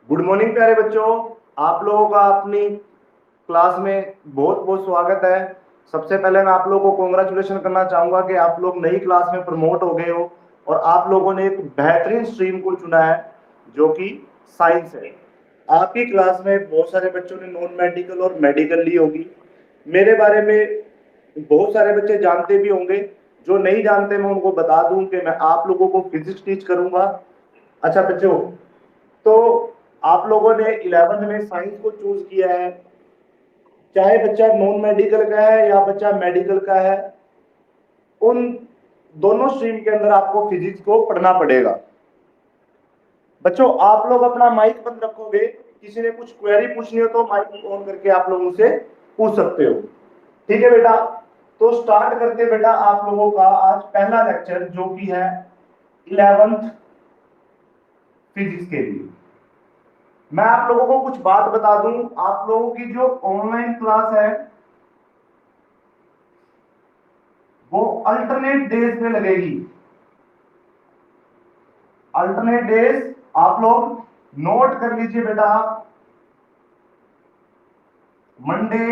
Good morning प्यारे बच्चों। आप लोगों का अपनी क्लास में बहुत बहुत स्वागत है। सबसे पहले मैं आप लोगों को कॉन्ग्रेचुलेशन करना चाहूंगा कि आप लोग नई क्लास में प्रमोट हो गए हो और आप लोगों ने एक बेहतरीन स्ट्रीम को चुना है जो कि साइंस है। आपकी क्लास में बहुत सारे बच्चों ने नॉन मेडिकल और मेडिकल ली होगी। मेरे बारे में बहुत सारे बच्चे जानते भी होंगे। जो नहीं जानते मैं उनको बता दूं कि मैं आप लोगों को फिजिक्स टीच करूंगा। अच्छा बच्चों, तो आप लोगों ने 11th में साइंस को चूज किया है, चाहे बच्चा नॉन मेडिकल का है या बच्चा मेडिकल का है, उन दोनों स्ट्रीम के अंदर आपको फिजिक्स को पढ़ना पड़ेगा। बच्चों आप लोग अपना माइक बंद रखोगे, किसी ने कुछ क्वेरी पूछनी हो तो माइक ऑन करके आप लोग उनसे पूछ सकते हो। ठीक है बेटा, तो स्टार्ट करते बेटा आप लोगों का आज पहला लेक्चर जो कि है 11th फिजिक्स के लिए। मैं आप लोगों को कुछ बात बता दूं, आप लोगों की जो ऑनलाइन क्लास है वो अल्टरनेट डेज पे लगेगी। अल्टरनेट डेज आप लोग नोट कर लीजिए बेटा। मंडे,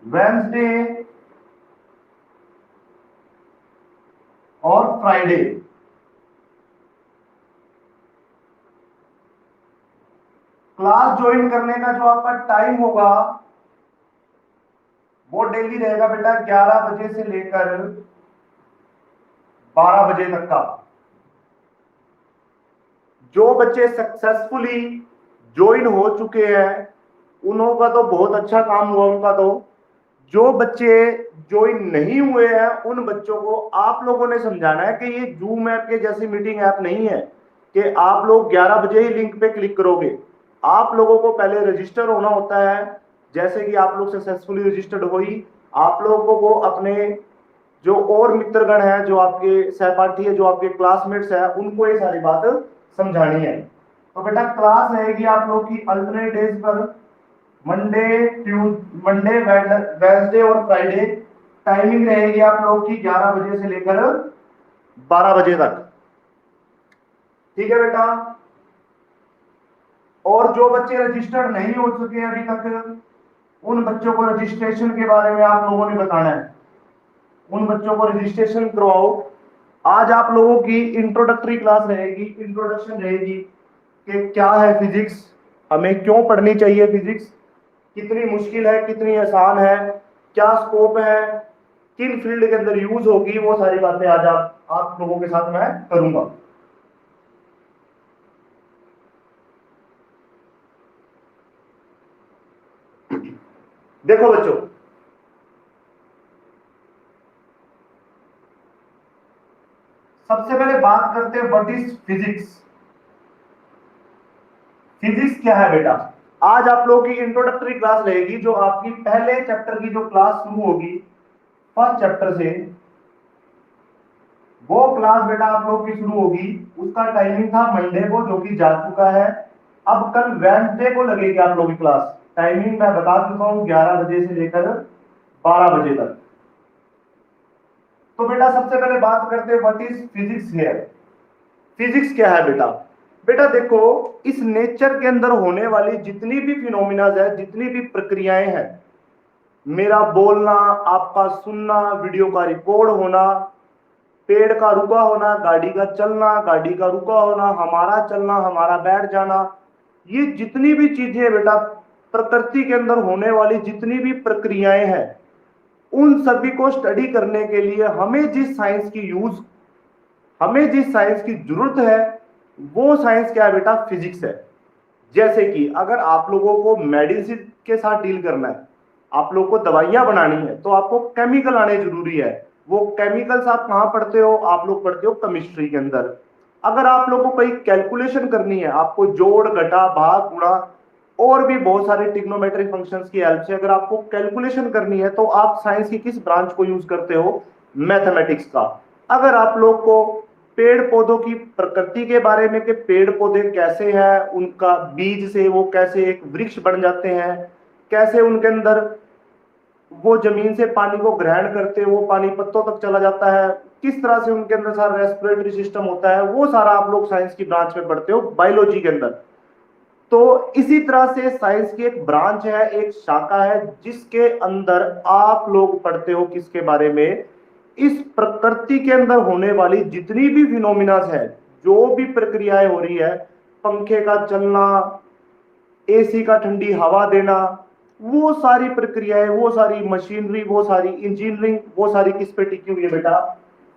वेंसडे और फ्राइडे। क्लास ज्वाइन करने का जो आपका टाइम होगा वो डेली रहेगा बेटा 11 बजे से लेकर 12 बजे तक का। जो बच्चे सक्सेसफुली ज्वाइन हो चुके हैं उन्हों का तो बहुत अच्छा काम हुआ उनका। तो जो बच्चे ज्वाइन नहीं हुए हैं उन बच्चों को आप लोगों ने समझाना है कि ये जूम ऐप के जैसी मीटिंग ऐप नहीं है कि आप लोग 11 बजे ही लिंक पे क्लिक करोगे। आप लोगों को पहले रजिस्टर होना होता है। जैसे कि आप लोग सक्सेसफुली रजिस्टर्ड हो ही आप लोगों को अपने जो और मित्रगण है, जो आपके सहपाठी है, जो आपके क्लासमेट्स है, उनको ये सारी बात समझानी है। तो बेटा क्लास रहेगी आप लोग की अल्टरनेट डेज पर, मंडे वेंसडे और फ्राइडे। टाइमिंग रहेगी आप लोग की 11 बजे से लेकर 12 बजे तक। ठीक है बेटा, और जो बच्चे रजिस्टर्ड नहीं हो चुके हैं अभी तक उन बच्चों को रजिस्ट्रेशन के बारे में आप लोगों ने बताना है। उन बच्चों को रजिस्ट्रेशन करवाओ। आज आप लोगों की इंट्रोडक्टरी क्लास रहेगी, इंट्रोडक्शन रहेगी कि क्या है फिजिक्स, हमें क्यों पढ़नी चाहिए फिजिक्स, कितनी मुश्किल है, कितनी आसान है, क्या स्कोप है, किन फील्ड के अंदर यूज होगी, वो सारी बातें आज आप लोगों के साथ मैं करूंगा। देखो बच्चों, सबसे पहले बात करते हैं व्हाट इज फिजिक्स। फिजिक्स क्या है बेटा? आज आप लोगों की इंट्रोडक्टरी क्लास रहेगी, जो आपकी पहले चैप्टर की जो क्लास शुरू होगी फर्स्ट चैप्टर से, वो क्लास बेटा आप लोग की शुरू होगी। उसका टाइमिंग था मंडे को, जो कि जा चुका है। अब कल वेंसडे को लगेगी आप लोगों की क्लास। टाइमिंग मैं बता चुका हूं, 11 बजे से लेकर 12 बजे तक। तो बेटा सबसे पहले बात करते हैं what is physics here. Physics क्या है बेटा? बेटा देखो, इस नेचर के अंदर होने वाली जितनी भी फिनोमिनाज है, जितनी भी प्रक्रियाएं हैं, मेरा बोलना, आपका सुनना, वीडियो का रिकॉर्ड होना, पेड़ का रुका होना, गाड़ी का चलना, गाड़ी का रुका होना, हमारा चलना, हमारा बैठ जाना, ये जितनी भी चीजें हैं बेटा, प्रकृति के अंदर होने वाली जितनी भी प्रक्रियाएं हैं, उन सभी को स्टडी करने के लिए हमें जिस साइंस की जरूरत है वो साइंस क्या है बेटा? फिजिक्स है। जैसे कि अगर आप लोगों को मेडिसिन के साथ डील करना है, आप लोगों को दवाइयां बनानी है, तो आपको केमिकल आने जरूरी है। वो केमिकल्स आप कहां पढ़ते हो? आप लोग पढ़ते हो केमिस्ट्री के अंदर। अगर आप लोगों को कोई कैलकुलेशन करनी है, आपको जोड़ घटा भाग गुणा और भी बहुत सारे ट्रिग्नोमेट्रिक फंक्शंस की हेल्प से अगर आपको कैलकुलेशन करनी है, तो आप साइंस की किस ब्रांच को यूज करते हो? मैथमेटिक्स का। अगर आप लोग को पेड़ पौधों की प्रकृति के बारे में कि पेड़ पौधे कैसे हैं, उनका बीज से वो कैसे एक वृक्ष बन जाते हैं, कैसे उनके अंदर वो जमीन से पानी को ग्रहण करते हैं, वो पानी पत्तों तक चला जाता है, किस तरह से उनके अंदर सारा रेस्पिरेटरी सिस्टम होता है, वो सारा आप लोग साइंस की ब्रांच में पढ़ते हो बायोलॉजी के अंदर। तो इसी तरह से साइंस की एक ब्रांच है, एक शाखा है, जिसके अंदर आप लोग पढ़ते हो किसके बारे में, इस प्रकृति के अंदर होने वाली जितनी भी फिनोमिनास है, जो भी प्रक्रियाएं हो रही है, पंखे का चलना, एसी का ठंडी हवा देना, वो सारी प्रक्रियाएं, वो सारी मशीनरी, वो सारी इंजीनियरिंग, वो सारी किस पे टिकी हुई है बेटा,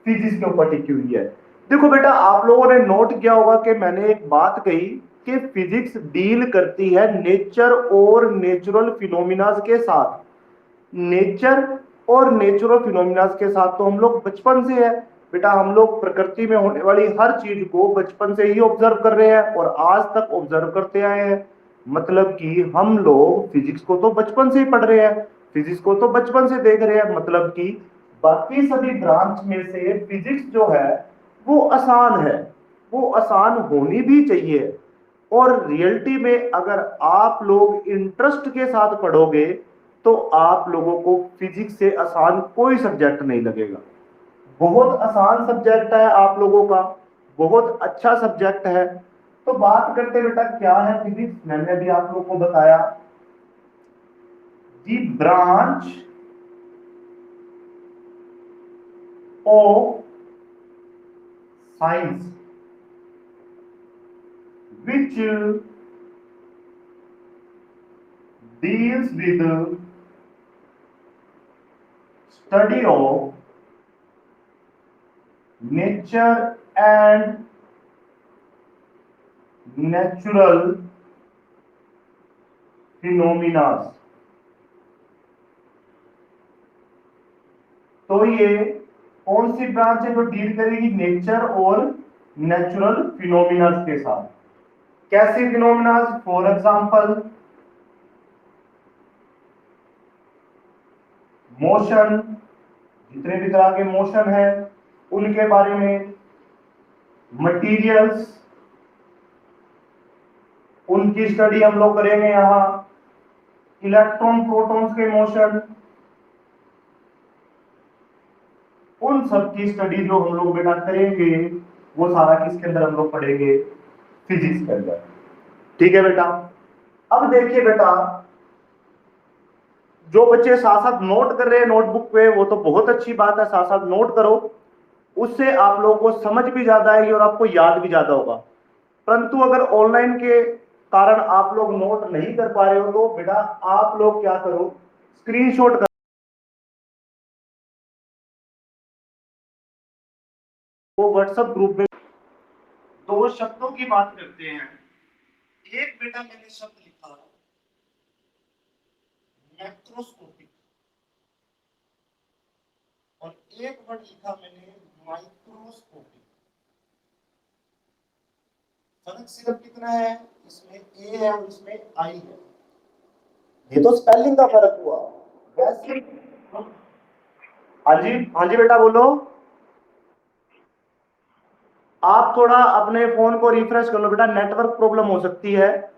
फिजिक्स के ऊपर टिकी हुई है। देखो बेटा, आप लोगों ने नोट किया होगा कि मैंने एक बात कही कि फिजिक्स डील करती है नेचर और नेचुरल फिनोमिनास के साथ। नेचर और नेचुरल फिनोमिनास के साथ तो हम लोग बचपन से है बेटा, हम लोग प्रकृति में होने वाली हर चीज को बचपन से ही ऑब्जर्व कर रहे हैं और आज तक ऑब्जर्व करते आए हैं। मतलब कि हम लोग फिजिक्स को तो बचपन से ही पढ़ रहे हैं, फिजिक्स को तो बचपन से देख रहे हैं। मतलब कि बाकी सभी ब्रांच में से फिजिक्स जो है वो आसान है, वो आसान होनी भी चाहिए। और रियलिटी में अगर आप लोग इंटरेस्ट के साथ पढ़ोगे तो आप लोगों को फिजिक्स से आसान कोई सब्जेक्ट नहीं लगेगा। बहुत आसान सब्जेक्ट है आप लोगों का, बहुत अच्छा सब्जेक्ट है। तो बात करते बेटा क्या है फिजिक्स, मैंने अभी आप लोगों को बताया, दी branch of science which deals with study of nature and natural phenomena। तो ये कौन सी ब्रांच है जो डील करेगी नेचर और नेचुरल फिनोमिना के साथ। कैसे फिनोमिना? फॉर एग्जांपल मोशन, जितने भी तरह के मोशन है उनके बारे में, मटेरियल्स, उनकी स्टडी हम लोग करेंगे यहां, इलेक्ट्रॉन प्रोटॉन्स के मोशन, उन सब की स्टडी जो हम लोग बेटा करेंगे वो सारा किसके अंदर हम लोग पढ़ेंगे, फिजिक्स के अंदर। ठीक है बेटा। अब देखिए बेटा, जो बच्चे साथ साथ नोट कर रहे हैं नोटबुक पे वो तो बहुत अच्छी बात है, साथ साथ नोट करो, उससे आप लोगों को समझ भी ज्यादा आएगी और आपको याद भी ज्यादा होगा। परंतु अगर ऑनलाइन के कारण आप लोग नोट नहीं कर पा रहे हो तो बेटा आप लोग क्या करो, स्क्रीनशॉट कर, वो व्हाट्सएप ग्रुप में। दो शब्दों की बात करते हैं। एक बेटा मैंने शब्द लिखा मैक्रोस्कोपिक और एक वर्ड लिखा मैंने माइक्रोस्कोपिक। फर्क सिर्फ कितना है, इसमें ए है और इसमें आई है। ये तो स्पेलिंग का फर्क हुआ। वैसे हाँ जी, हाँ जी बेटा बोलो। आप थोड़ा अपने फोन को रिफ्रेश कर लो बेटा, नेटवर्क प्रॉब्लम हो सकती है।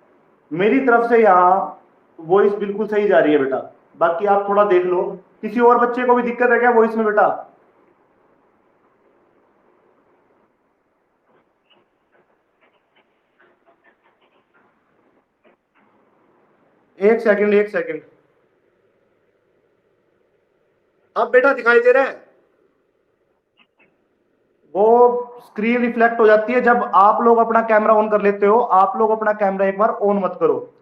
मेरी तरफ से यहाँ वॉइस बिल्कुल सही जा रही है बेटा, बाकी आप थोड़ा देख लो। किसी और बच्चे को भी दिक्कत है क्या वॉइस में बेटा? एक सेकंड, एक सेकंड। अब बेटा दिखाई दे रहा है? वो स्क्रीन रिफ्लेक्ट हो जाती है जब आप लोग अपना कैमरा ऑन कर लेते हो। आप लोग अपना कैमरा एक बार ऑन मत करो,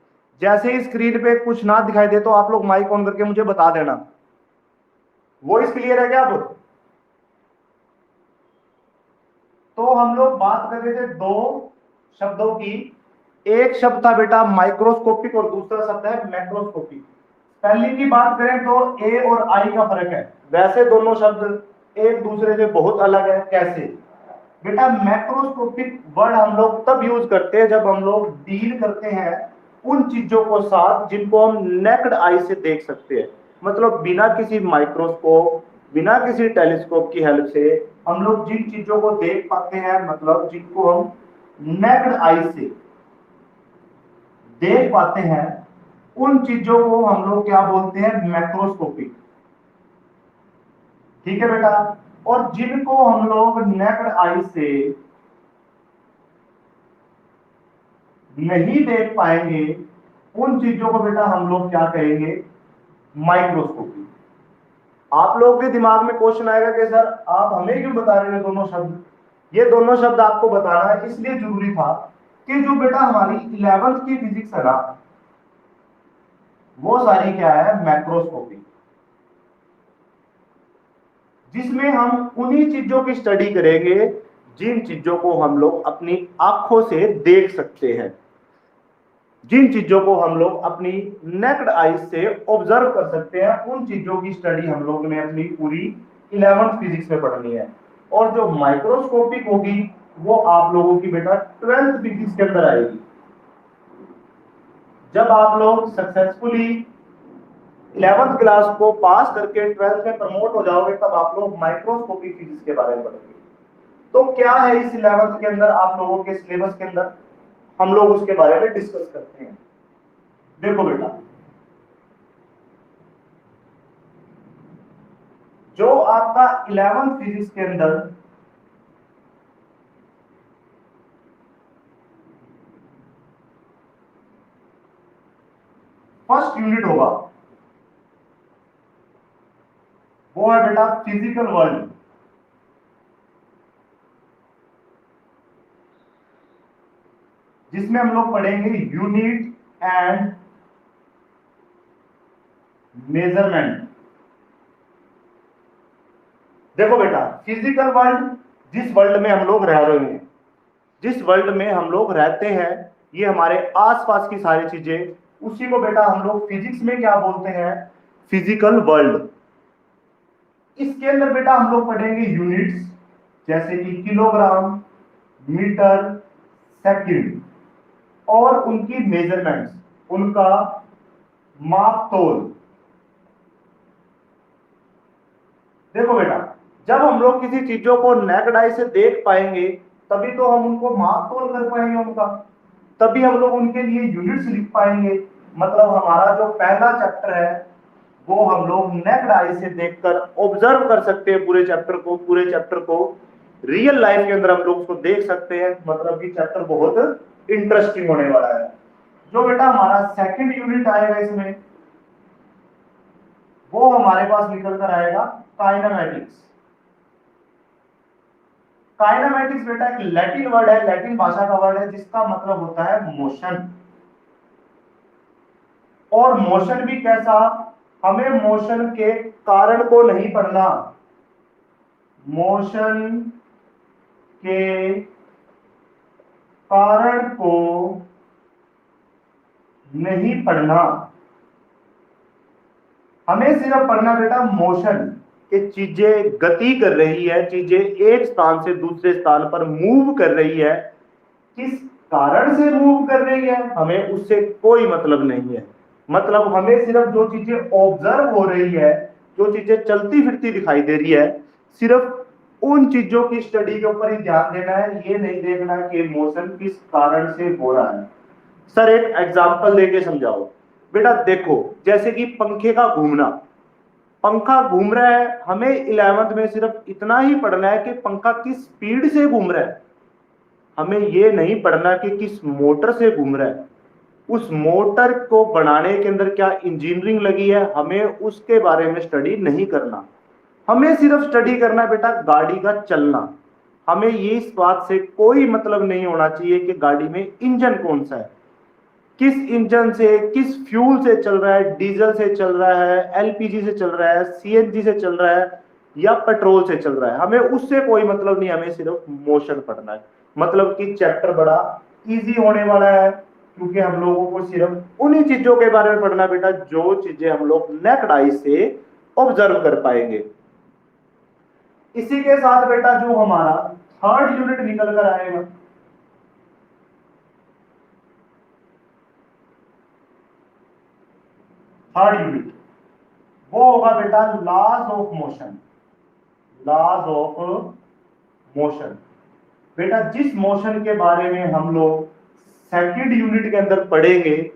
जैसे ही स्क्रीन पे कुछ ना दिखाई दे तो आप लोग माइक ऑन करके मुझे बता देना। वॉइस क्लियर है क्या अब? तो हम लोग बात कर रहे थे दो शब्दों की। एक शब्द था बेटा माइक्रोस्कोपिक और दूसरा शब्द है मैक्रोस्कोपिक। स्पेलिंग की बात करें तो ए और आई का फर्क है, वैसे दोनों शब्द एक दूसरे से बहुत अलग है। कैसे बेटा? मैक्रोस्कोपिक वर्ड हम लोग तब यूज करते हैं जब हम लोग डील करते हैं उन चीजों को साथ जिनको हम नेक्ड आई से देख सकते हैं। मतलब बिना किसी माइक्रोस्कोप, बिना किसी टेलीस्कोप की हेल्प से हम लोग जिन चीजों को देख पाते हैं, मतलब जिनको हम नेक्ड आई से देख पाते हैं, उन चीजों को हम लोग क्या बोलते हैं, मैक्रोस्कोपिक। ठीक है बेटा। और जिनको हम लोग नेक्ड आई से नहीं देख पाएंगे उन चीजों को बेटा हम लोग क्या कहेंगे, माइक्रोस्कोपी। आप लोगों के दिमाग में क्वेश्चन आएगा कि सर आप हमें क्यों बता रहे हो दोनों शब्द। ये दोनों शब्द आपको बताना है इसलिए जरूरी था कि जो बेटा हमारी 11th की फिजिक्स है ना, वो सारी क्या है, मैक्रोस्कोपी, जिसमें हम उन्हीं चीजों की स्टडी करेंगे जिन चीजों को हम लोग अपनी आंखों से देख सकते हैं, जिन चीजों को हम लोग अपनी नेक्ड आई से ऑब्जर्व कर सकते हैं, उन चीजों की स्टडी हम लोग ने अपनी पूरी 11th फिजिक्स में पढ़नी है। और जो माइक्रोस्कोपिक होगी वो आप लोगों की बेटा 12th फिजिक्स के अंदर आएगी। जब आप लोग सक्सेसफुली 11th क्लास को पास करके 12th में प्रमोट हो जाओगे तब आप लोग माइक्रोस्कोपिक फिजिक्स के बारे में पढ़ोगे। तो क्या है इस 11th के अंदर आप लोगों के सिलेबस के अंदर, हम लोग उसके बारे में डिस्कस करते हैं। देखो बेटा, जो आपका 11th फिजिक्स के अंदर फर्स्ट यूनिट होगा वो है बेटा फिजिकल वर्ल्ड, जिसमें हम लोग पढ़ेंगे यूनिट एंड मेजरमेंट। देखो बेटा, फिजिकल वर्ल्ड जिस वर्ल्ड में हम लोग रह रहे हैं, जिस वर्ल्ड में हम लोग रहते हैं, ये हमारे आसपास की सारी चीजें, उसी को बेटा हम लोग फिजिक्स में क्या बोलते हैं, फिजिकल वर्ल्ड। इसके अंदर बेटा हम लोग पढ़ेंगे यूनिट्स जैसे कि किलोग्राम, मीटर, सेकंड, और उनकी मेजरमेंट्स, उनका माप तोल। देखो बेटा, जब हम लोग किसी चीजों को नेकेड आई से देख पाएंगे तभी तो हम उनको माप तोल कर पाएंगे उनका, तभी हम लोग उनके लिए यूनिट्स लिख पाएंगे। मतलब हमारा जो पहला चैप्टर है वो हम लोग नेकेड आई से देखकर ऑब्जर्व कर सकते हैं पूरे चैप्टर को, पूरे चैप्टर को रियल लाइफ के अंदर हम लोग उसको देख सकते हैं। मतलब कि चैप्टर बहुत इंटरेस्टिंग होने वाला है। जो बेटा हमारा सेकंड यूनिट आएगा इसमें, वो हमारे पास निकल कर आएगा काइनेमैटिक्स। काइनेमैटिक्स बेटा एक लैटिन वर्ड है, लैटिन भाषा का वर्ड है, जिसका मतलब होता है मोशन। और मोशन भी कैसा, हमें मोशन के कारण को नहीं पढ़ना, मोशन के कारण को नहीं पढ़ना, हमें सिर्फ पढ़ना बेटा मोशन कि चीजें गति कर रही है, चीजें एक स्थान से दूसरे स्थान पर मूव कर रही है, किस कारण से मूव कर रही है हमें उससे कोई मतलब नहीं है। मतलब हमें सिर्फ जो चीजें ऑब्जर्व हो रही है, जो चीजें चलती फिरती दिखाई दे रही है, सिर्फ उन चीजों की स्टडी के ऊपर ही ध्यान देना है। ये नहीं देखना कि मोशन किस कारण से हो रहा है। सर एक एग्जांपल देके समझाओ। बेटा देखो, जैसे कि पंखे का घूमना, पंखा घूम रहा है, हमें 11th में सिर्फ इतना ही पढ़ना है कि पंखा किस स्पीड से घूम रहा है, हमें ये नहीं पढ़ना कि किस मोटर से घूम रहा है, उस मोटर को बनाने के अंदर क्या इंजीनियरिंग लगी है, हमें उसके बारे में स्टडी नहीं करना। हमें सिर्फ स्टडी करना है बेटा गाड़ी का चलना। हमें ये इस बात से कोई मतलब नहीं होना चाहिए कि गाड़ी में इंजन कौन सा है, किस इंजन से, किस फ्यूल से चल रहा है, डीजल से चल रहा है, एलपीजी से चल रहा है, सीएनजी से चल रहा है या पेट्रोल से चल रहा है, हमें उससे कोई मतलब नहीं, हमें सिर्फ मोशन पढ़ना है। मतलब कि चैप्टर बड़ा इजी होने वाला है क्योंकि हम लोगों को सिर्फ उन्हीं चीजों के बारे में पढ़ना बेटा जो चीजें हम लोग नेक्ड आई से ऑब्जर्व कर पाएंगे। इसी के साथ बेटा जो हमारा थर्ड यूनिट निकल कर आएगा, थर्ड यूनिट वो होगा बेटा laws of motion. Laws of motion बेटा जिस मोशन के बारे में हम लोग सेकंड यूनिट के अंदर पढ़ेंगे,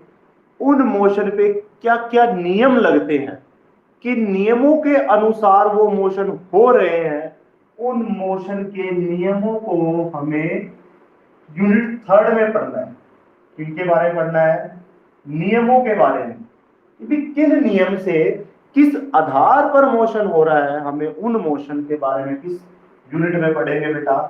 उन मोशन पे क्या क्या नियम लगते हैं, कि नियमों के अनुसार वो मोशन हो रहे हैं, उन मोशन के नियमों को हमें यूनिट थर्ड में पढ़ना है। किनके बारे में पढ़ना है? नियमों के बारे में, कि किन नियम से किस आधार पर मोशन हो रहा है, हमें उन मोशन के बारे में किस यूनिट में पढ़ेंगे बेटा?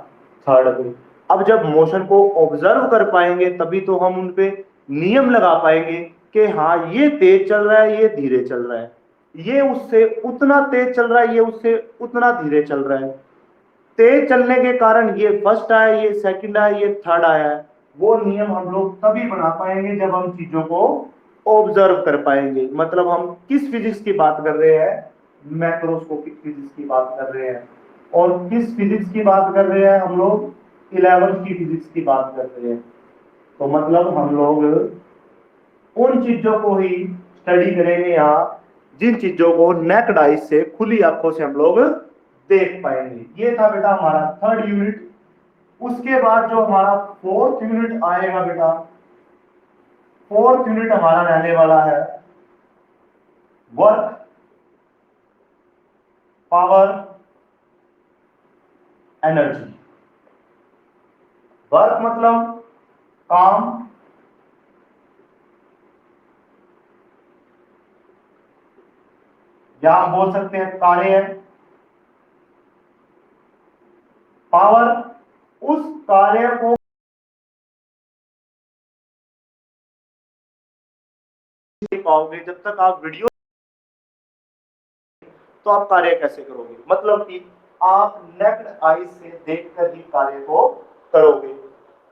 थर्ड में। अब जब मोशन को ऑब्जर्व कर पाएंगे तभी तो हम उन पे नियम लगा पाएंगे कि हाँ ये तेज चल रहा है, ये धीरे चल रहा है, ये उससे उतना तेज चल रहा है, ये उससे उतना धीरे चल रहा है। तेज चलने के कारण ये फर्स्ट आया, ये सेकंड आया, ये थर्ड आया है। वो नियम हम लोग तभी बना पाएंगे जब हम चीजों को ऑब्जर्व कर पाएंगे। मतलब हम किस फिजिक्स की बात कर रहे हैं? मैक्रोस्कोपिक फिजिक्स की बात कर रहे हैं। और किस फिजिक्स की बात कर रहे हैं हम लोग? 11th की फिजिक्स की बात कर रहे हैं। तो मतलब हम लोग उन चीजों को ही स्टडी करेंगे यहाँ जिन चीजों को नेक्ड आइज से, खुली आंखों से हम लोग देख पाएंगे। ये था बेटा हमारा थर्ड यूनिट। उसके बाद जो हमारा फोर्थ यूनिट आएगा बेटा, फोर्थ यूनिट हमारा रहने वाला है वर्क, पावर, एनर्जी। वर्क मतलब काम, या आप बोल सकते हैं कार्य। पावर, उस कार्य को पाओगे जब तक आप वीडियो, तो आप कार्य कैसे करोगे? मतलब कि आप नेक्ड आई से देखकर ही कार्य को करोगे।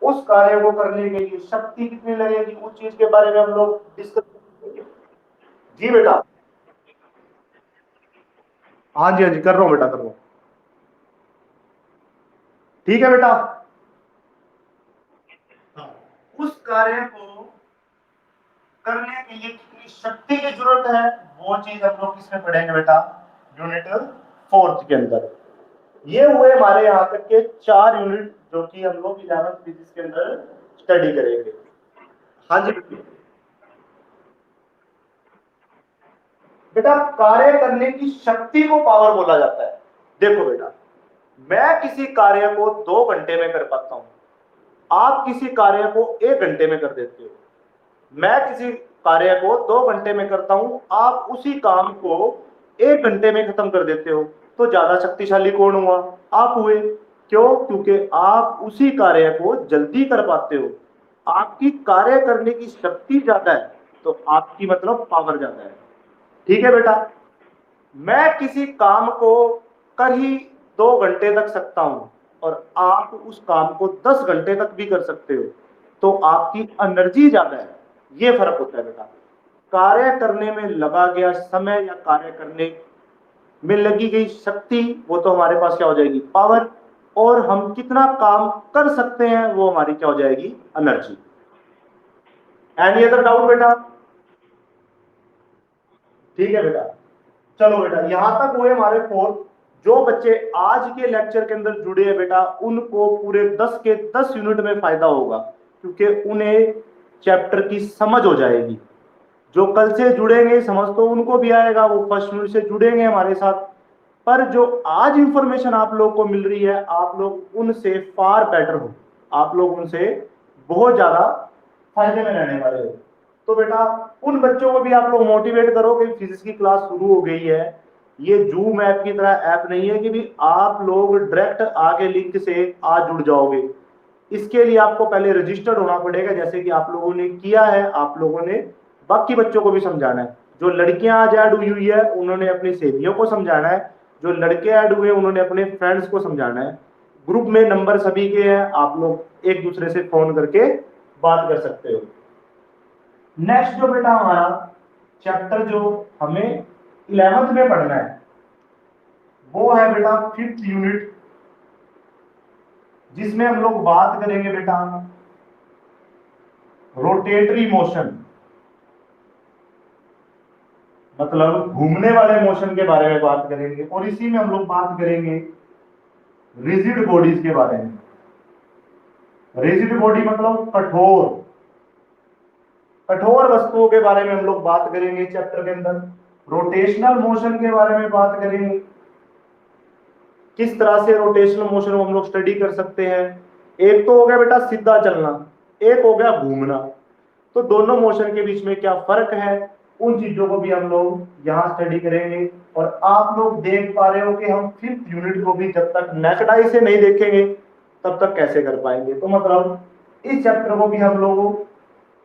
उस कार्य को करने के लिए शक्ति कितनी लगेगी, उस चीज के बारे में हम लोग डिस्कस करेंगे। जी बेटा। हाँ जी, हाँ जी, कर रहा हूं बेटा, कर रहा हूं। ठीक है बेटा। हाँ। उस कार्य को करने के लिए कितनी शक्ति की जरूरत है, वो चीज हम लोग किसमें पढ़ेंगे बेटा? यूनिट फोर्थ के अंदर। ये हुए हमारे यहाँ तक के 4 यूनिट जो कि हम लोग 11th फिजिक्स के अंदर स्टडी करेंगे। हाँ जी बेटा, कार्य करने की शक्ति को पावर बोला जाता है। देखो बेटा, मैं किसी कार्य को 2 घंटे में कर पाता हूं, आप किसी कार्य को 1 घंटे में कर देते हो। मैं किसी कार्य को 2 घंटे में करता हूं, आप उसी काम को 1 घंटे में खत्म कर देते हो। तो ज्यादा शक्तिशाली कौन हुआ? आप हुए। क्यों? क्योंकि आप उसी कार्य को जल्दी कर पाते हो। आपकी कार्य करने की शक्ति ज्यादा है, तो आपकी मतलब पावर ज्यादा है। ठीक है बेटा। मैं किसी काम को कर ही 2 घंटे तक सकता हूं, और आप उस काम को 10 घंटे तक भी कर सकते हो, तो आपकी एनर्जी ज्यादा है। ये फर्क होता है बेटा। कार्य करने में लगा गया समय या कार्य करने में लगी गई शक्ति, वो तो हमारे पास क्या हो जाएगी? पावर। और हम कितना काम कर सकते हैं, वो हमारी क्या हो जाएगी? एनर्जी। एनी अदर डाउट बेटा? ठीक है बेटा। चलो बेटा, यहां तक हुए हमारे फोर्थ। जो बच्चे आज के लेक्चर के अंदर जुड़े हैं बेटा, उनको पूरे 10 के 10 यूनिट में फायदा होगा, क्योंकि उन्हें चैप्टर की समझ हो जाएगी। जो कल से जुड़ेंगे समझ तो उनको भी आएगा, वो फर्स्ट यूनिट से जुड़ेंगे हमारे साथ। पर जो आज इंफॉर्मेशन आप लोग को मिल रही है, आप लोग उनसे फार बेटर हो, आप लोग उनसे बहुत ज्यादा फायदे में रहने वाले हो। तो बेटा, उन बच्चों को भी आप लोग मोटिवेट करो कि फिजिक्स की क्लास शुरू हो गई है। ये जूम ऐप की तरह ऐप नहीं है कि भी आप लोग डायरेक्ट आगे लिंक से आज जुड़ जाओगे। इसके लिए आपको पहले रजिस्टर्ड होना पड़ेगा, जैसे कि आप लोगों ने किया है। आप लोगों ने बाकी बच्चों को भी समझाना है। जो लड़कियां आज ऐड हुई हुई है, उन्होंने अपनी सहेलियों को समझाना है। जो लड़के ऐड हुए, उन्होंने अपने फ्रेंड्स को समझाना है। ग्रुप में नंबर सभी के हैं, आप लोग एक दूसरे से फोन करके बात कर सकते हो। नेक्स्ट जो बेटा हमारा चैप्टर जो हमें 11th में पढ़ना है, वो है बेटा फिफ्थ यूनिट, जिसमें हम लोग बात करेंगे बेटा रोटेटरी मोशन, मतलब घूमने वाले मोशन के बारे में बात करेंगे। और इसी में हम लोग बात करेंगे रिजिड बॉडीज के बारे में। रिजिड बॉडी मतलब कठोर, कठोर वस्तुओं के बारे में हम लोग बात करेंगे चैप्टर के अंदर। रोटेशनल मोशन के बारे में बात करेंगे किस तरह से रोटेशनल मोशन हम लोग स्टडी कर सकते हैं। एक तो हो गया बेटा सीधा चलना, एक हो गया घूमना। तो दोनों मोशन के बीच में क्या फर्क है, उन चीजों को भी हम लोग यहाँ स्टडी करेंगे। और आप लोग देख पा रहे हो कि हम 5th यूनिट को भी जब तक नेकेड आई से नहीं देखेंगे तब तक कैसे कर पाएंगे। तो मतलब इस चैप्टर को भी हम लोग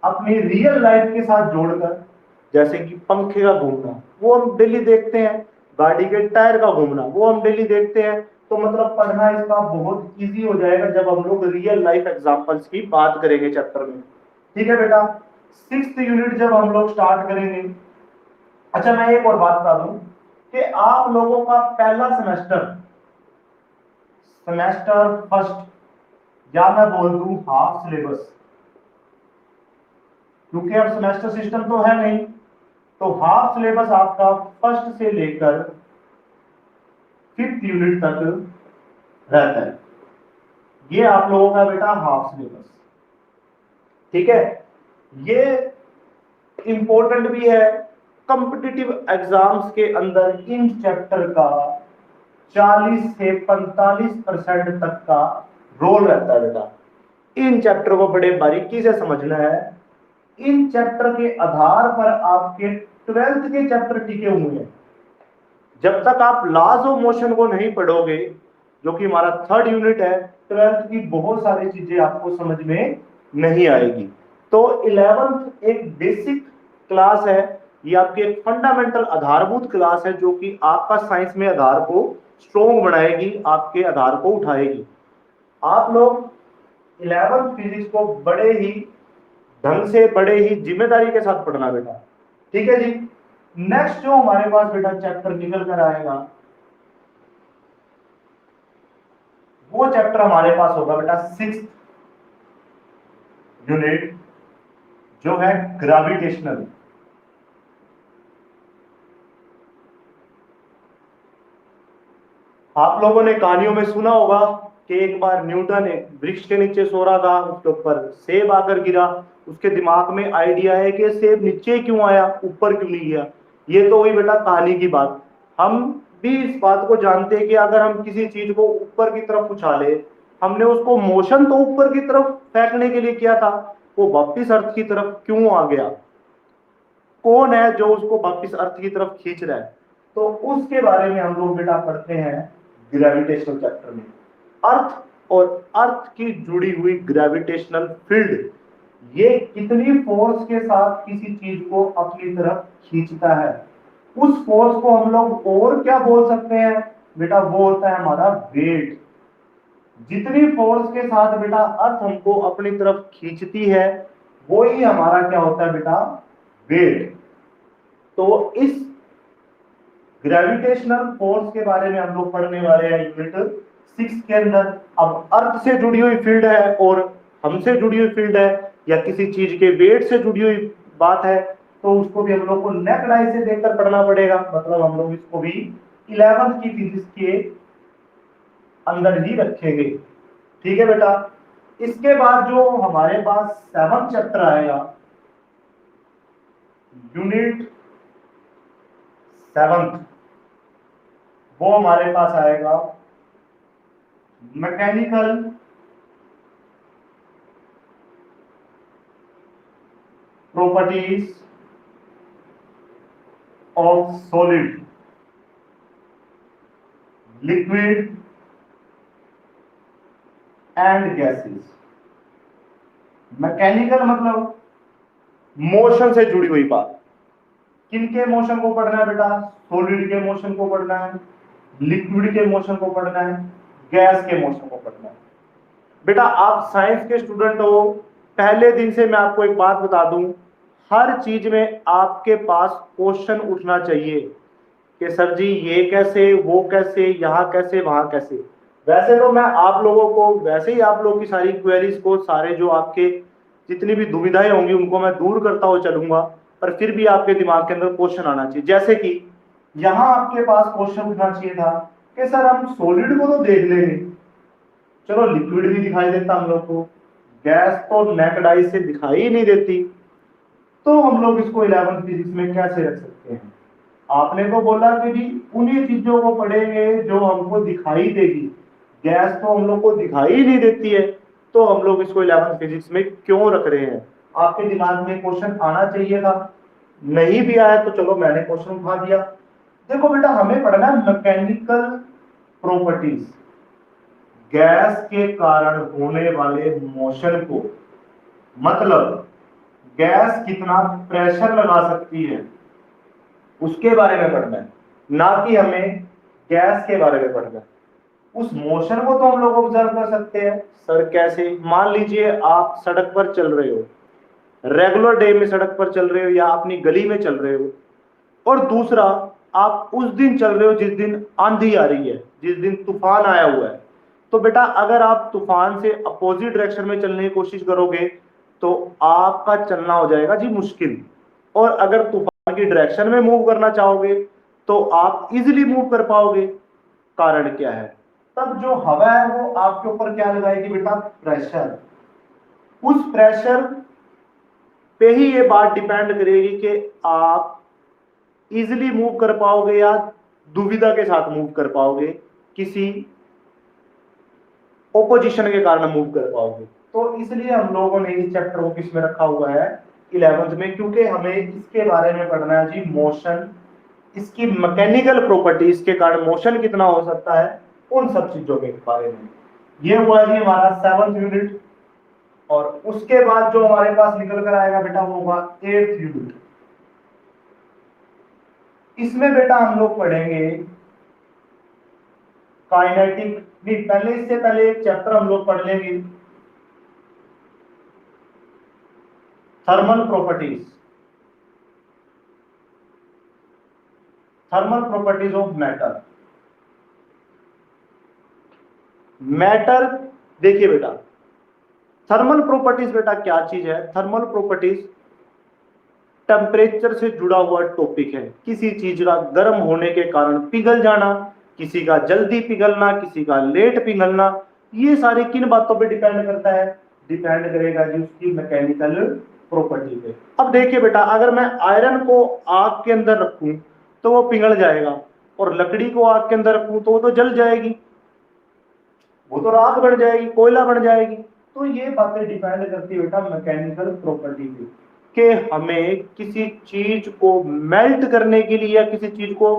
अपनी रियल लाइफ के साथ जोड़कर, जैसे कि पंखे का घूमना वो हम डेली देखते हैं, गाड़ी के टायर का घूमना वो हम डेली देखते हैं। तो मतलब पढ़ना इसका बहुत इजी हो जाएगा जब हम लोग रियल लाइफ एग्जांपल्स की बात करेंगे चैप्टर में। ठीक है बेटा, 6th यूनिट जब हम लोग स्टार्ट करेंगे। अच्छा मैं एक और बात बता दूं कि आप लोगों का पहला सेमेस्टर फर्स्ट या मैं बोल दूं हाफ सिलेबस, क्योंकि अब सेमेस्टर सिस्टम तो है नहीं, तो हाफ सिलेबस आपका फर्स्ट से लेकर 5th यूनिट तक रहता है। ये आप लोगों का बेटा हाफ सिलेबस, ठीक है। ये इंपॉर्टेंट भी है, कॉम्पिटिटिव एग्जाम्स के अंदर इन चैप्टर का 40 से 45% तक का रोल रहता है बेटा। इन चैप्टर को बड़े बारीकी से समझना है। इन चैप्टर के आधार पर आपके 12th के चैप्टर टिके हुए हैं। जब तक आप लॉज ऑफ मोशन को नहीं पढ़ोगे, जो कि हमारा 3rd यूनिट है, 12th की बहुत सारी चीजें आपको समझ में नहीं आएगी। तो 11th एक बेसिक क्लास है, ये आपकी एक फंडामेंटल आधारभूत क्लास है जो कि आपका साइंस में आधार को स्ट्रॉन्ग बनाएगी, आपके आधार को उठाएगी। आप लोग 11th फिजिक्स को बड़े ही ढंग से, बड़े ही जिम्मेदारी के साथ पढ़ना बेटा, ठीक है जी। नेक्स्ट जो हमारे पास बेटा चैप्टर निकल कर आएगा, वो चैप्टर हमारे पास होगा बेटा 6th यूनिट, जो है ग्रेविटेशनल। आप लोगों ने कहानियों में सुना होगा कि एक बार न्यूटन एक वृक्ष के नीचे सो रहा था, उसके ऊपर सेब आकर गिरा। उसके दिमाग में आइडिया है कि सेब नीचे क्यों आया, ऊपर क्यों नहीं गया। ये तो हुई बेटा कहानी की बात। हम भी इस बात को जानते हैं कि अगर हम किसी चीज को ऊपर की तरफ उछाले, हमने उसको मोशन तो ऊपर की तरफ फेंकने के लिए किया था, वो वापिस अर्थ की तरफ क्यों आ गया, कौन है जो उसको वापिस अर्थ की तरफ खींच रहा है। तो उसके बारे में हम लोग बेटा पढ़ते हैं ग्रेविटेशनल चैप्टर में। अर्थ और अर्थ की जुड़ी हुई ग्रेविटेशनल फील्ड, ये कितनी फोर्स के साथ किसी चीज को अपनी तरफ खींचता है, उस फोर्स को हम लोग और क्या बोल सकते हैं बेटा, वो होता है हमारा वेट। जितनी फोर्स के साथ बेटा अर्थ हमको अपनी तरफ खींचती है, वो ही हमारा क्या होता है बेटा, वेट। तो इस ग्रेविटेशनल फोर्स के बारे में हम लोग पढ़ने वाले हैं यूनिट 6 के अंदर। अब अर्थ से जुड़ी हुई फील्ड है और हमसे जुड़ी हुई फील्ड है, या किसी चीज के वेट से जुड़ी हुई बात है, तो उसको भी हम लोग को नेक्ड आई से देखकर पढ़ना पड़ेगा। मतलब हम लोग इसको भी 11th की फिजिक्स के अंदर ही रखेंगे, ठीक है बेटा। इसके बाद जो हमारे पास 7th चैप्टर आएगा, यूनिट 7th, वो हमारे पास आएगा mechanical properties of solid, liquid and gases. Mechanical मतलब मोशन से जुड़ी हुई बात। किनके मोशन को पढ़ना है बेटा, सॉलिड के मोशन को पढ़ना है, लिक्विड के मोशन को पढ़ना है, गैस के मोशन को पढ़ना है। बेटा आप साइंस के स्टूडेंट हो, पहले दिन से मैं आपको एक बात बता दूं, हर चीज में आपके पास क्वेश्चन उठना चाहिए कि सर जी ये कैसे, वो कैसे, यहाँ कैसे, वहां कैसे। वैसे तो मैं आप लोगों को, वैसे ही आप लोगों की सारी क्वेरीज को, सारे जो आपके जितनी भी दुविधाएं होंगी उनको मैं दूर करता हुआ चलूंगा, पर फिर भी आपके दिमाग के अंदर क्वेश्चन आना चाहिए। जैसे कि यहाँ आपके पास क्वेश्चन उठना चाहिए था कि सर हम सॉलिड को तो देख लेंगे, चलो लिक्विड भी दिखाई देता हम लोग को, गैस तो नेकेड आई से दिखाई ही नहीं देती, तो हम लोग इसको 11th फिजिक्स में कैसे रख सकते हैं। आपने तो बोला कि जी उन्हीं चीजों को पढ़ेंगे जो हमको दिखाई देगी, गैस तो हम लोग को दिखाई ही नहीं देती है, तो हम लोग इसको 11th फिजिक्स में क्यों रख रहे हैं? आपके दिमाग में क्वेश्चन आना चाहिए था, नहीं भी आया तो चलो मैंने क्वेश्चन उठा दिया। देखो बेटा हमें पढ़ना है मैकेनिकल प्रॉपर्टीज, गैस के कारण होने वाले मोशन को, मतलब गैस कितना प्रेशर लगा सकती है उसके बारे में पढ़ना है, ना कि हमें गैस के बारे में पढ़ना है। उस मोशन को तो हम लोग ऑब्जर्व कर सकते हैं। सर कैसे? मान लीजिए आप सड़क पर चल रहे हो, रेगुलर डे में सड़क पर चल रहे हो या अपनी गली में चल रहे हो, और दूसरा आप उस दिन चल रहे हो जिस दिन आंधी आ रही है, जिस दिन तूफान आया हुआ है। तो बेटा अगर आप तूफान से अपोजिट डायरेक्शन में चलने की कोशिश करोगे तो आपका चलना हो जाएगा जी मुश्किल, और अगर तूफान की डायरेक्शन में मूव करना चाहोगे तो आप इजीली मूव कर पाओगे। कारण क्या है? तब जो हवा है वो आपके ऊपर क्या लगाएगी बेटा? प्रेशर। उस प्रेशर पे ही ये बात डिपेंड करेगी कि आप इजिली मूव कर पाओगे या दुविधा के साथ मूव कर पाओगे, किसी ओपोजिशन के कारण मूव कर पाओगे। तो इसलिए हम लोगों ने इस चैप्टर को किसमें रखा हुआ है? 11th में, क्योंकि हमें इसके बारे में पढ़ना है जी मोशन, इसकी मैकेनिकल प्रॉपर्टीज के कारण मोशन कितना हो सकता है, उन सब चीजों के बारे में। ये हुआ जी हमारा 7th यूनिट, और उसके बाद जो हमारे पास निकल कर आएगा बेटा वो होगा 8th यूनिट। इसमें बेटा हम लोग पढ़ेंगे काइनेटिक, नहीं पहले इससे पहले एक चैप्टर हम लोग पढ़ लेंगे thermal properties, thermal properties of matter. Matter देखिए बेटा, थर्मल प्रॉपर्टीज बेटा क्या चीज है? थर्मल प्रॉपर्टीज टेम्परेचर से जुड़ा हुआ टॉपिक है। किसी चीज का गर्म होने के कारण पिघल जाना, किसी का जल्दी पिघलना, किसी का लेट पिघलना, ये सारी किन बातों पे डिपेंड करता है? डिपेंड करेगा जी उसकी मैकेनिकल प्रॉपर्टी पे। अब देखिए बेटा अगर मैं आयरन को आग के अंदर रखूं तो वो पिघल जाएगा, और लकड़ी को आग के अंदर रखूं तो वो तो जल जाएगी, वो तो राख बन जाएगी, कोयला बन जाएगी। तो ये बातें डिपेंड करती है बेटा मैकेनिकल प्रॉपर्टी पे, कि हमें किसी चीज को मेल्ट करने के लिए या किसी चीज को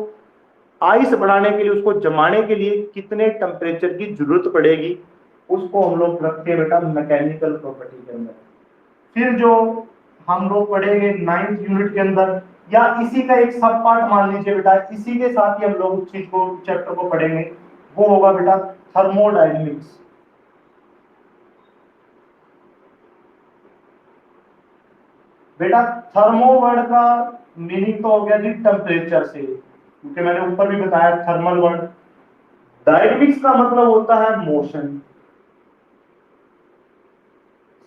आइस बनाने के लिए, उसको जमाने के लिए कितने टेम्परेचर की जरूरत पड़ेगी, उसको हम लोग रखते हैं बेटा मैकेनिकल प्रॉपर्टी के अंदर। फिर जो हम लोग पढ़ेंगे 9th यूनिट के अंदर, या इसी का एक सब पार्ट मान लीजिए बेटा, इसी के साथ ही हम लोग उस चीज को, चैप्टर को पढ़ेंगे, वो होगा बेटा थर्मोडायनेमिक्स। बेटा थर्मो वर्ड का मीनिंग तो हो गया जी टेम्परेचर से, क्योंकि मैंने ऊपर भी बताया थर्मल वर्ड। डायनेमिक्स का मतलब होता है मोशन।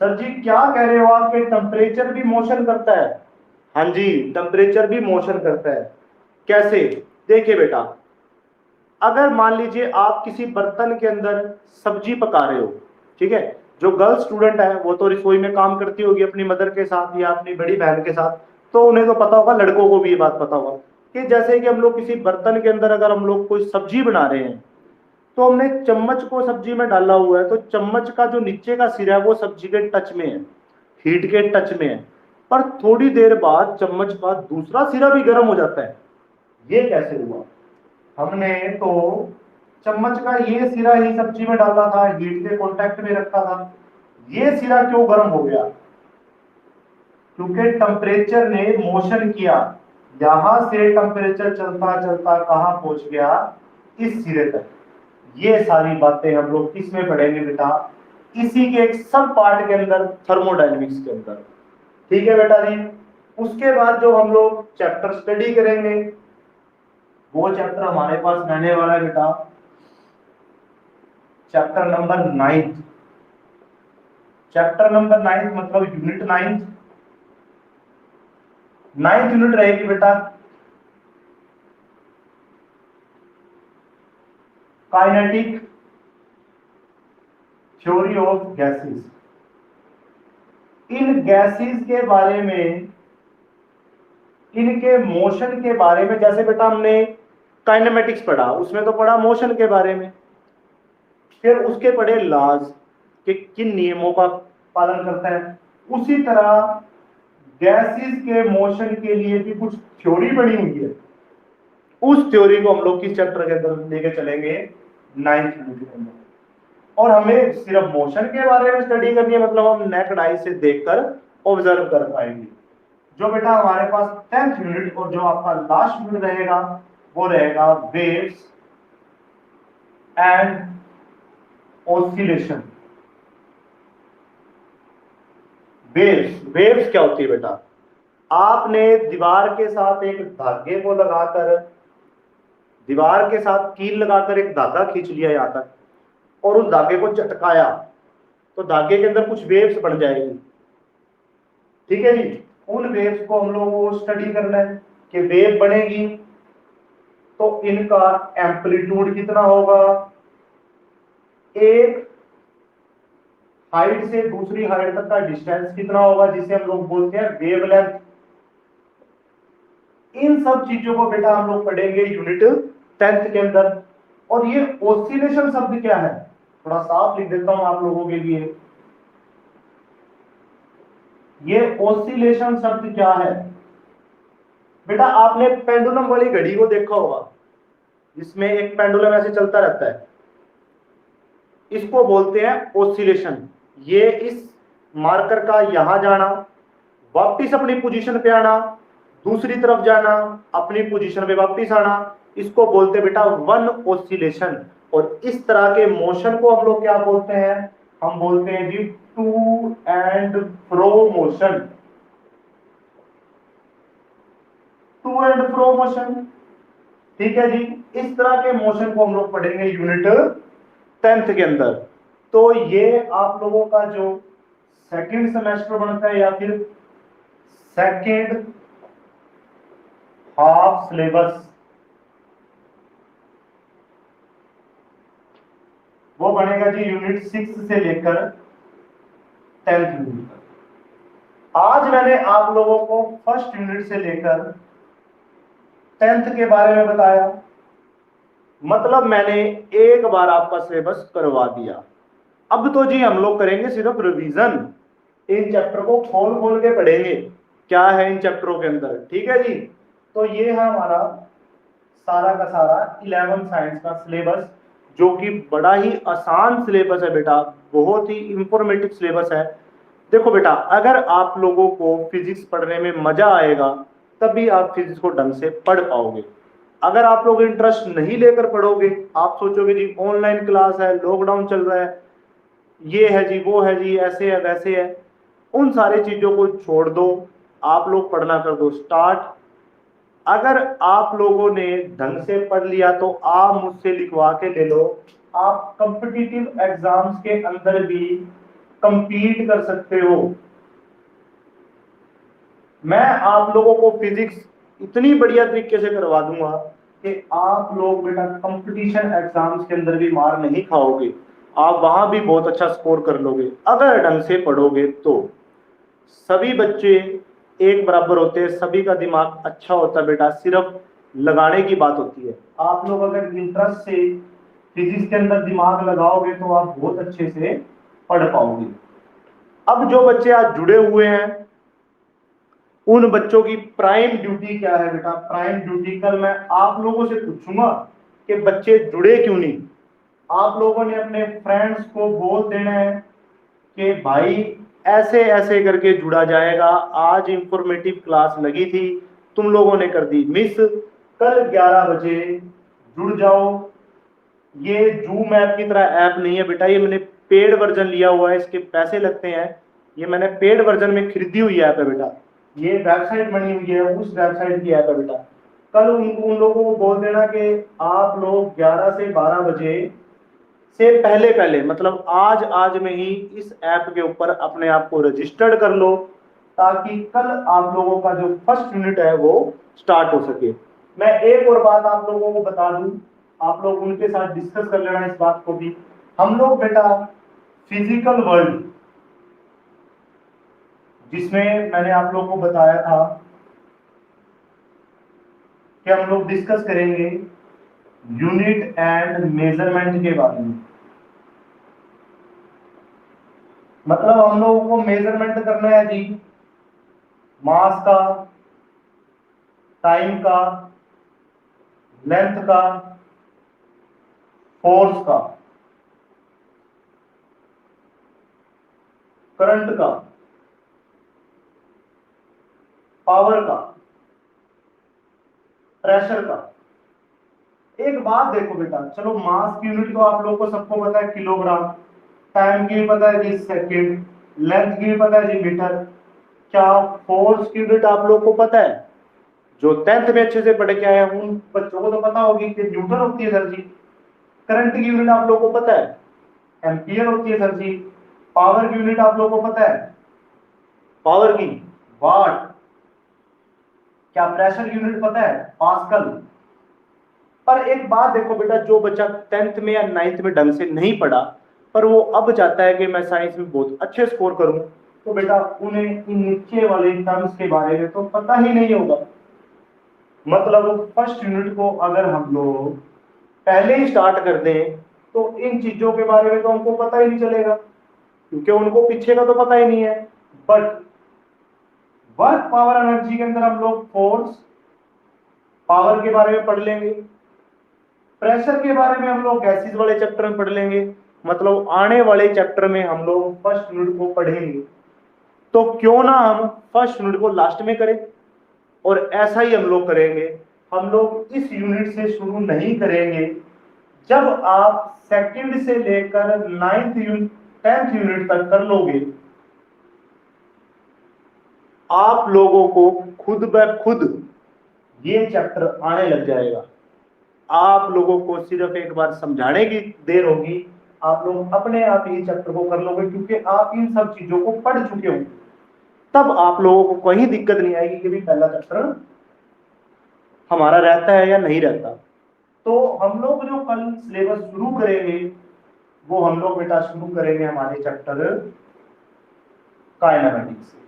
सर जी क्या कह रहे हो आप कि टेम्परेचर भी मोशन करता है? हाँ जी, टेम्परेचर भी मोशन करता है। कैसे? देखिए बेटा, अगर मान लीजिए आप किसी बर्तन के अंदर सब्जी पका रहे हो, ठीक है, जो गर्ल स्टूडेंट है वो तो रसोई में काम करती होगी अपनी मदर के साथ या अपनी बड़ी बहन के साथ, तो उन्हें तो पता होगा, लड़कों को भी ये बात पता होगा कि जैसे कि हम लोग किसी बर्तन के अंदर अगर हम लोग कोई सब्जी बना रहे हैं, तो हमने चम्मच को सब्जी में डाला हुआ है, तो चम्मच का जो नीचे का सिरा है वो सब्जी के टच में है, हीट के टच में है, पर थोड़ी देर बाद चम्मच का दूसरा सिरा भी गर्म हो जाता है। ये कैसे हुआ? हमने तो चम्मच का ये सिरा ही सब्जी में डाला था, हीट के कांटेक्ट में रखा था, ये सिरा क्यों गर्म हो गया? क्योंकि टेम्परेचर ने मोशन किया, यहां से टेम्परेचर चलता चलता कहां पहुंच गया? इस सिरे तक। ये सारी बातें हम लोग किस में पढ़ेंगे बेटा? इसी के एक सब पार्ट के अंदर, थर्मोडायनेमिक्स के अंदर। ठीक है बेटा जी। उसके बाद जो हम लोग चैप्टर स्टडी करेंगे वो चैप्टर हमारे पास रहने वाला है बेटा चैप्टर नंबर 9। चैप्टर नंबर 9 मतलब यूनिट 9। 9th यूनिट रहेगी बेटा kinetic theory of gases. In gases के बारे में इनके मोशन के बारे में, जैसे बेटा हमने काइनेमेटिक्स पढ़ा, उसमें तो पढ़ा मोशन के बारे में, फिर उसके पढ़े लॉज कि किन नियमों का पालन करता है। उसी तरह गैसेस के मोशन के लिए भी कुछ थ्योरी बनी हुई है, उस थ्योरी को हम लोग किस चैप्टर के अंदर लेके चलेंगे, 9th यूनिट के अंदर। और हमें सिर्फ मोशन के बारे में स्टडी करनी है, मतलब हम नेक्ड आई से देखकर ऑब्जर्व कर पाएंगे। जो बेटा हमारे पास 10th यूनिट और जो आपका लास्ट यूनिट रहेगा वो रहेगा वेव्स एंड ऑसिलेशन। वेव्स क्या होती है बेटा, आपने दीवार के साथ एक धागे को लगाकर, दीवार के साथ कील लगाकर एक धागा खींच लिया यहां तक और उस धागे को चटकाया तो धागे के अंदर कुछ वेव्स बन जाएगी, ठीक है जी। उन वेव्स को हम लोगों को स्टडी करना है कि वेव बनेगी तो इनका एम्पलीट्यूड कितना होगा, एक हाइट से दूसरी हाइट तक का डिस्टेंस कितना होगा, जिसे हम लोग बोलते हैं वेवलेंथ। इन सब चीजों को बेटा हम लोग पढ़ेंगे यूनिट 10th के अंदर। और ये ऑसिलेशन शब्द क्या है, थोड़ा साफ लिख देता हूं आप लोगों के लिए। ये ऑसिलेशन शब्द क्या है बेटा, आपने पेंडुलम वाली घड़ी को देखा होगा, जिसमें एक पेंडुलम ऐसे चलता रहता है, इसको बोलते हैं ऑसिलेशन। ये इस मार्कर का यहां जाना, वापिस अपनी पोजीशन पे आना, दूसरी तरफ जाना, अपनी पोजीशन पे वापिस आना, इसको बोलते हैं बेटा वन ऑसिलेशन। और इस तरह के मोशन को हम लोग क्या बोलते हैं, हम बोलते हैं जी to and fro motion, to and fro motion, ठीक है जी। इस तरह के मोशन को हम लोग पढ़ेंगे यूनिट 10th के अंदर। तो ये आप लोगों का जो सेकंड सेमेस्टर बनता है या फिर सेकंड हाफ सिलेबस, वो बनेगा जी यूनिट 6 से लेकर 10th यूनिट तक। आज मैंने आप लोगों को फर्स्ट यूनिट से लेकर 10th के बारे में बताया, मतलब मैंने एक बार आपका सिलेबस करवा दिया। अब तो जी हम लोग करेंगे सिर्फ रिवीजन, इन चैप्टर को खोल खोल के पढ़ेंगे क्या है इन चैप्टरों के अंदर, ठीक है जी। तो ये है हमारा सारा का सारा 11th साइंस का सिलेबस, जो कि बड़ा ही आसान सिलेबस है बेटा, बहुत ही इंफॉर्मेटिव सिलेबस है। देखो बेटा, अगर आप लोगों को फिजिक्स पढ़ने में मजा आएगा तभी आप फिजिक्स को ढंग से पढ़ पाओगे। अगर आप लोग इंटरेस्ट नहीं लेकर पढ़ोगे, आप सोचोगे जी ऑनलाइन क्लास है, लॉकडाउन चल रहा है, ये है जी वो है जी, ऐसे है वैसे है, उन सारी चीजों को छोड़ दो, आप लोग पढ़ना कर दो स्टार्ट। अगर आप लोगों ने ढंग से पढ़ लिया तो आप मुझसे लिखवा के ले लो, आप कॉम्पिटिटिव एग्जाम्स के अंदर भी compete कर सकते हो। मैं आप लोगों को फिजिक्स इतनी बढ़िया तरीके से करवा दूंगा कि आप लोग बेटा कंपटीशन एग्जाम्स के अंदर भी मार नहीं खाओगे, आप वहां भी बहुत अच्छा स्कोर कर लोगे अगर ढंग से पढ़ोगे तो। सभी बच्चे एक बराबर होते हैं, सभी का दिमाग अच्छा होता है बेटा, सिर्फ लगाने की बात होती है। आप लोग अगर इंटरेस्ट से फिजिक्स के अंदर दिमाग लगाओगे तो आप बहुत अच्छे से पढ़ पाओगे। अब जो बच्चे आज जुड़े हुए हैं उन बच्चों की प्राइम ड्यूटी क्या है बेटा, प्राइम ड्यूटी कल मैं आप लोगों से पूछूंगा कि बच्चे जुड़े क्यों नहीं। आप लोगों ने अपने फ्रेंड्स को बोल देना है कि भाई ऐसे ऐसे करके जुड़ा जाएगा, आज इंफॉर्मेटिव क्लास लगी थी, तुम लोगों ने कर दी मिस, कल 11 बजे जुड़ जाओ। ये जूम ऐप की तरह ऐप नहीं है बेटा, ये मैंने पेड वर्जन लिया हुआ है, इसके पैसे लगते हैं, ये मैंने पेड वर्जन में खरीदी हुई ऐप है बेटा, ये वेबसाइट बनी हुई है, उस वेबसाइट की ऐप है बेटा। कल उन लोगों को बोल देना कि आप लोग 11 से 12 बजे से पहले पहले, मतलब आज में ही इस ऐप के ऊपर अपने आप को रजिस्टर्ड कर लो, ताकि कल आप लोगों का जो फर्स्ट यूनिट है वो स्टार्ट हो सके। मैं एक और बात आप लोगों को बता दूं, आप लोग उनके साथ डिस्कस कर लेना इस बात को भी। हम लोग बेटा फिजिकल वर्ल्ड, जिसमें मैंने आप लोगों को बताया था कि हम लोग डिस्कस करेंगे यूनिट एंड मेजरमेंट के बारे में। मतलब हम लोगों को मेजरमेंट करना है जी मास का, टाइम का, लेंथ का, फोर्स का, करंट का, पावर का, प्रेशर का। एक बात देखो बेटा, चलो मास की यूनिट तो आप लोग को सबको पता है किलोग्राम, टाइम की भी पता है जी सेकंड, लेंथ की भी पता है जी मीटर। क्या फोर्स की यूनिट आप लोग को पता है? जो 10th में अच्छे से पढ़ के आए हैं उन बच्चों को तो पता होगी कि न्यूटन होती है सर जी। करंट की यूनिट आप लोग को पता है एम्पियर होती है सर जी। पावर की यूनिट आप लोग को पता है पावर की वाट। क्या प्रेशर की यूनिट पता है पास्कल। पर एक बात देखो बेटा, जो बच्चा 10th में या 9th में ढंग से नहीं पढ़ा पर वो अब चाहता है कि मैं साइंस में बहुत अच्छे स्कोर करूं, तो बेटा उन्हें इन नीचे वाले टर्म्स के बारे में तो पता ही नहीं होगा। मतलब फर्स्ट यूनिट को अगर हम लोग पहले ही स्टार्ट कर दें तो इन चीजों के बारे में तो हमको पता ही नहीं चलेगा, क्योंकि उनको पीछे का तो पता ही नहीं है। बट वर्क पावर एनर्जी के अंदर हम लोग फोर्स पावर के बारे में पढ़ लेंगे, प्रेशर के बारे में हम लोग गैसेस वाले चैप्टर में पढ़ लेंगे। मतलब आने वाले चैप्टर में हम लोग फर्स्ट यूनिट को पढ़ेंगे, तो क्यों ना हम फर्स्ट यूनिट को लास्ट में करें। और ऐसा ही हम लोग करेंगे, हम लोग इस यूनिट से शुरू नहीं करेंगे। जब आप सेकंड से लेकर 9th यूनिट 10th यूनिट तक कर लोगे, आप लोगों को खुद ब खुद ये चैप्टर आने लग जाएगा। आप लोगों को सिर्फ एक बार समझाने की देर होगी, आप लोग अपने आप ही चैप्टर को कर लोगे, क्योंकि आप इन सब चीजों को पढ़ चुके हो। तब आप लोगों को कोई दिक्कत नहीं आएगी कि भी पहला चैप्टर हमारा रहता है या नहीं रहता। तो हम लोग जो कल सिलेबस शुरू करेंगे वो हम लोग बेटा शुरू करेंगे हमारे चैप्टर काइनेमेटिक्स से।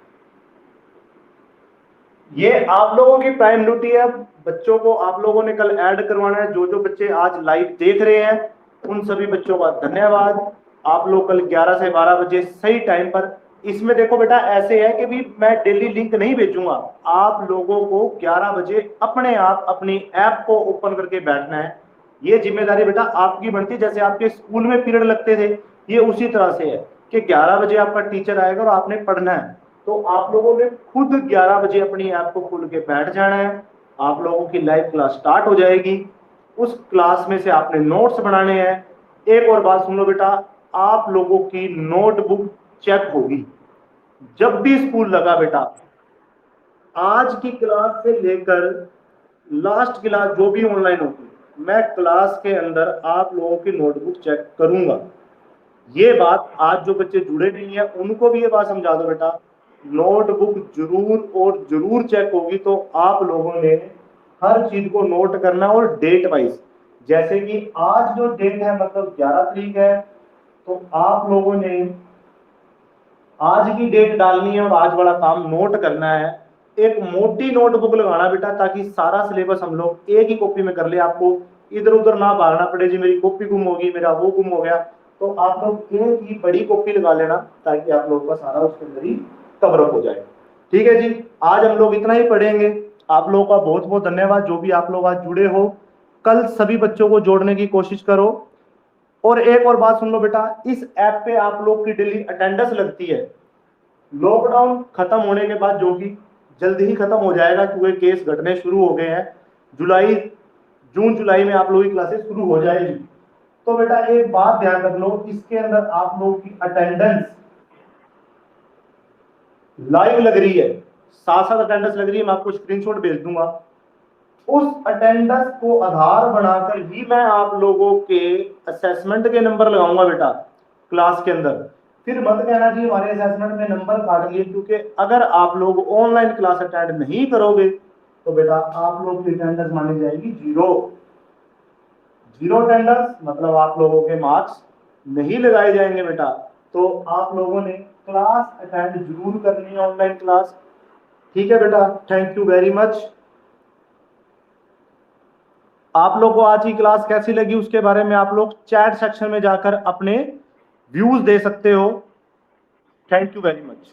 ये आप लोगों की प्राइम ड्यूटी है, बच्चों को आप लोगों ने कल ऐड करवाना है। जो जो बच्चे आज लाइव देख रहे हैं उन सभी बच्चों का धन्यवाद। आप लोग कल 11 से 12 बजे सही टाइम पर, इसमें देखो बेटा ऐसे है कि भी मैं डेली लिंक नहीं भेजूंगा, आप लोगों को 11 बजे अपने आप अपनी ऐप को ओपन करके बैठना है। ये जिम्मेदारी बेटा आपकी बनती है, जैसे आपके स्कूल में पीरियड लगते थे ये उसी तरह से है कि 11 बजे आपका टीचर आएगा और आपने पढ़ना है। तो आप लोगों ने खुद 11 बजे अपनी ऐप को खोल के बैठ जाना है। आप लोगों की लाइव क्लास स्टार्ट हो जाएगी, उस क्लास में से आपने नोट्स बनाने हैं। एक और बात सुन लो बेटा, आप लोगों की नोटबुक चेक होगी जब भी स्कूल लगा बेटा। आज की क्लास से लेकर लास्ट क्लास जो भी ऑनलाइन होगी, मैं क्लास के अंदर आप लोगों की नोटबुक चेक करूंगा। ये बात आज जो बच्चे जुड़े नहीं है उनको भी ये बात समझा दो बेटा, नोटबुक जरूर और जरूर चेक होगी। तो आप लोगों ने हर चीज को नोट करना और डेट वाइज, जैसे कि आज जो डेट है मतलब 11 तारीख है, तो आप लोगों ने आज की डेट डालनी है और आज वाला काम नोट करना है। एक मोटी नोटबुक लगाना बेटा, ताकि सारा सिलेबस हम लोग एक ही कॉपी में कर ले, आपको इधर उधर ना भागना पड़े जी मेरी कॉपी गुम होगी, मेरा वो गुम हो गया। तो आप लोग एक ही बड़ी कॉपी लगा लेना ताकि आप लोगों का सारा उसके अंदर ही कवर अप हो जाए। ठीक है जी, आज हम लोग इतना ही पढ़ेंगे। आप लोगों का बहुत बहुत धन्यवाद, जो भी आप लोग आज जुड़े हो। कल सभी बच्चों को जोड़ने की कोशिश करो। और एक और बात सुन लो बेटा, इस ऐप पे आप लोग की डेली अटेंडेंस लगती है। लॉकडाउन खत्म होने के बाद, जो कि जल्दी ही खत्म हो जाएगा क्योंकि केस घटने शुरू हो गए हैं, जून जुलाई में आप लोगों की क्लासेस शुरू हो जाएगी। तो बेटा एक बात ध्यान रख लो, इसके अंदर आप लोगों की अटेंडेंस लाइव लग रही है, साथ साथ अटेंडेंस लग रही है, मैं आपको स्क्रीनशॉट भेज दूंगा। उस अटेंडेंस को आधार बनाकर ही मैं आप लोगों के असेसमेंट के नंबर लगाऊंगा बेटा क्लास के अंदर। फिर मत कहना जी हमारे असेसमेंट में नंबर काट लिए, क्योंकि अगर आप लोग ऑनलाइन क्लास अटेंड नहीं करोगे तो बेटा आप लोग की अटेंडेंस मानी जाएगी जीरो। जीरो अटेंडेंस मतलब आप लोगों के मार्क्स नहीं लगाए जाएंगे बेटा। तो आप लोगों ने क्लास अटेंड जरूर करनी है, ऑनलाइन क्लास। ठीक है बेटा, थैंक यू वेरी मच। आप लोग को आज की क्लास कैसी लगी उसके बारे में आप लोग चैट सेक्शन में जाकर अपने व्यूज दे सकते हो। Thank you very much.